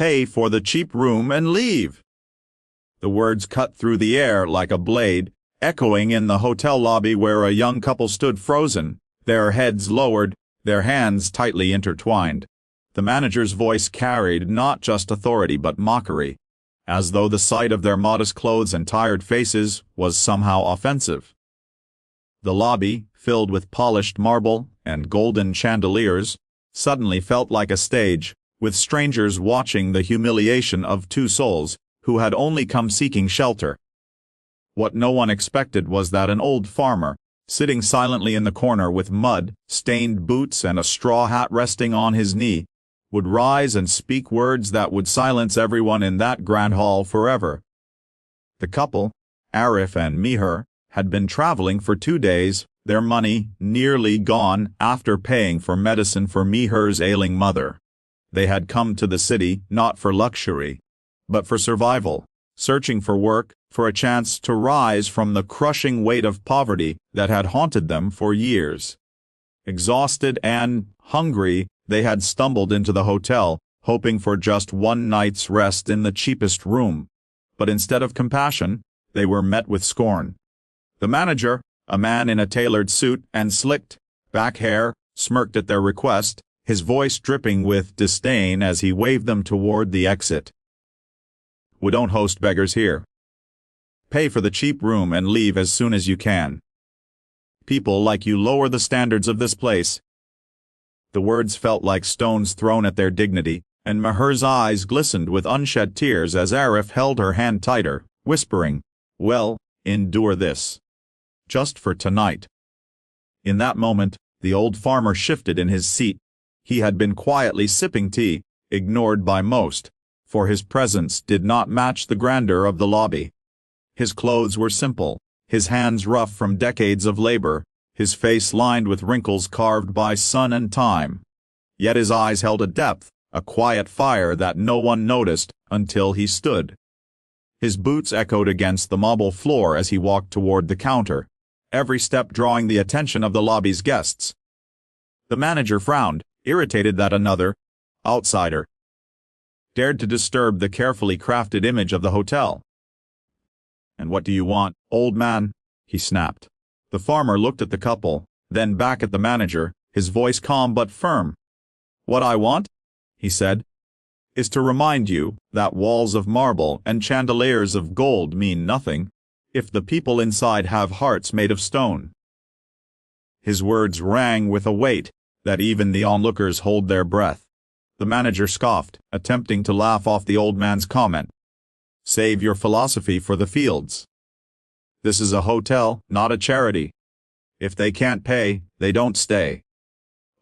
Pay for the cheap room and leave." The words cut through the air like a blade, echoing in the hotel lobby where a young couple stood frozen, their heads lowered, their hands tightly intertwined. The manager's voice carried not just authority but mockery, as though the sight of their modest clothes and tired faces was somehow offensive. The lobby, filled with polished marble and golden chandeliers, suddenly felt like a stage, with strangers watching the humiliation of two souls who had only come seeking shelter. What no one expected was that an old farmer, sitting silently in the corner with mud-stained boots and a straw hat resting on his knee, would rise and speak words that would silence everyone in that grand hall forever. The couple, Arif and Meher, had been traveling for 2 days, their money nearly gone after paying for medicine for Meher's ailing mother. They had come to the city not for luxury, but for survival, searching for work, for a chance to rise from the crushing weight of poverty that had haunted them for years. Exhausted and hungry, they had stumbled into the hotel, hoping for just one night's rest in the cheapest room. But instead of compassion, they were met with scorn. The manager, a man in a tailored suit and slicked back hair, smirked at their request, his voice dripping with disdain as he waved them toward the exit. "We don't host beggars here. Pay for the cheap room and leave as soon as you can. People like you lower the standards of this place." The words felt like stones thrown at their dignity, and Meher's eyes glistened with unshed tears as Arif held her hand tighter, whispering, "Well, endure this. Just for tonight." In that moment, the old farmer shifted in his seat. He had been quietly sipping tea, ignored by most, for his presence did not match the grandeur of the lobby. His clothes were simple, his hands rough from decades of labor, his face lined with wrinkles carved by sun and time. Yet his eyes held a depth, a quiet fire that no one noticed until he stood. His boots echoed against the marble floor as he walked toward the counter, every step drawing the attention of the lobby's guests. The manager frowned, irritated that another outsider dared to disturb the carefully crafted image of the hotel. "And what do you want, old man?" he snapped. The farmer looked at the couple, then back at the manager, his voice calm but firm. "What I want," he said, "is to remind you that walls of marble and chandeliers of gold mean nothing if the people inside have hearts made of stone." His words rang with a weight that even the onlookers hold their breath. The manager scoffed, attempting to laugh off the old man's comment. "Save your philosophy for the fields. This is a hotel, not a charity. If they can't pay, they don't stay."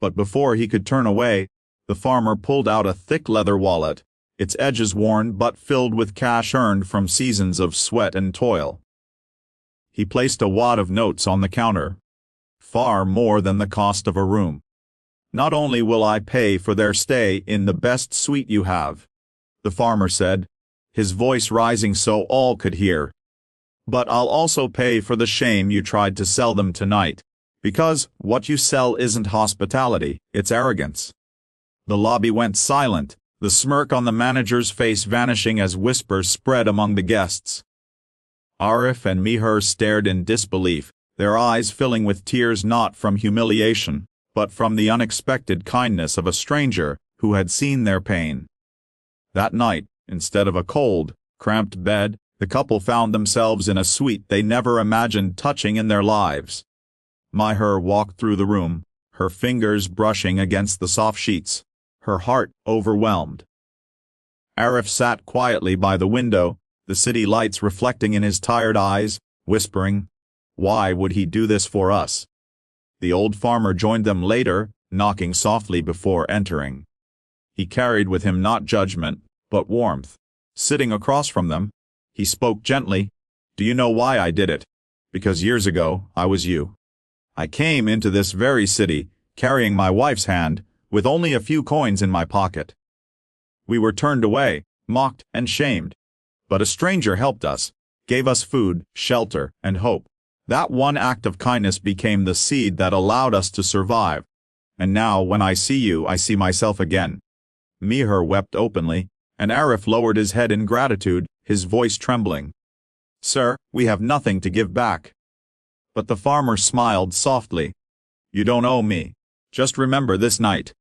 But before he could turn away, the farmer pulled out a thick leather wallet, its edges worn but filled with cash earned from seasons of sweat and toil. He placed a wad of notes on the counter. "Far more than the cost of a room. Not only will I pay for their stay in the best suite you have," the farmer said, his voice rising so all could hear, "but I'll also pay for the shame you tried to sell them tonight, because what you sell isn't hospitality, it's arrogance." The lobby went silent, the smirk on the manager's face vanishing as whispers spread among the guests. Arif and Meher stared in disbelief, their eyes filling with tears not from humiliation, but from the unexpected kindness of a stranger who had seen their pain. That night, instead of a cold, cramped bed, the couple found themselves in a suite they never imagined touching in their lives. Meher walked through the room, her fingers brushing against the soft sheets, her heart overwhelmed. Arif sat quietly by the window, the city lights reflecting in his tired eyes, whispering, "Why would he do this for us?" The old farmer joined them later, knocking softly before entering. He carried with him not judgment, but warmth. Sitting across from them, he spoke gently. "Do you know why I did it? Because years ago, I was you. I came into this very city, carrying my wife's hand, with only a few coins in my pocket. We were turned away, mocked and shamed. But a stranger helped us, gave us food, shelter, and hope. That one act of kindness became the seed that allowed us to survive. And now when I see you, I see myself again." Meher wept openly, and Arif lowered his head in gratitude, his voice trembling. "Sir, we have nothing to give back." But the farmer smiled softly. "You don't owe me. Just remember this night.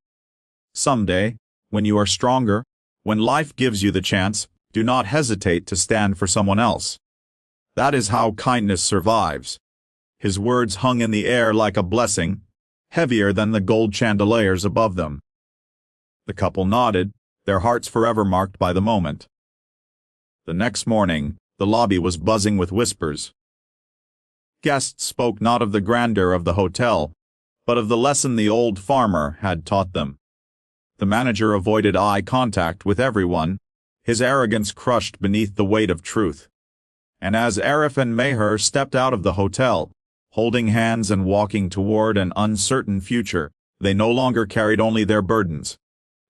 Someday, when you are stronger, when life gives you the chance, do not hesitate to stand for someone else. That is how kindness survives." His words hung in the air like a blessing, heavier than the gold chandeliers above them. The couple nodded, their hearts forever marked by the moment. The next morning, the lobby was buzzing with whispers. Guests spoke not of the grandeur of the hotel, but of the lesson the old farmer had taught them. The manager avoided eye contact with everyone, his arrogance crushed beneath the weight of truth. And as Arif and Meher stepped out of the hotel, holding hands and walking toward an uncertain future, they no longer carried only their burdens.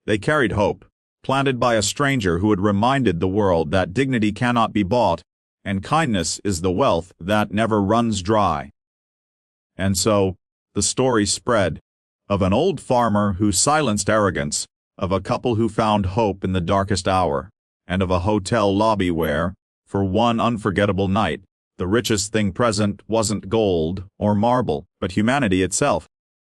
They carried hope, planted by a stranger who had reminded the world that dignity cannot be bought, and kindness is the wealth that never runs dry. And so, the story spread, of an old farmer who silenced arrogance, of a couple who found hope in the darkest hour, and of a hotel lobby where, for one unforgettable night, the richest thing present wasn't gold or marble, but humanity itself.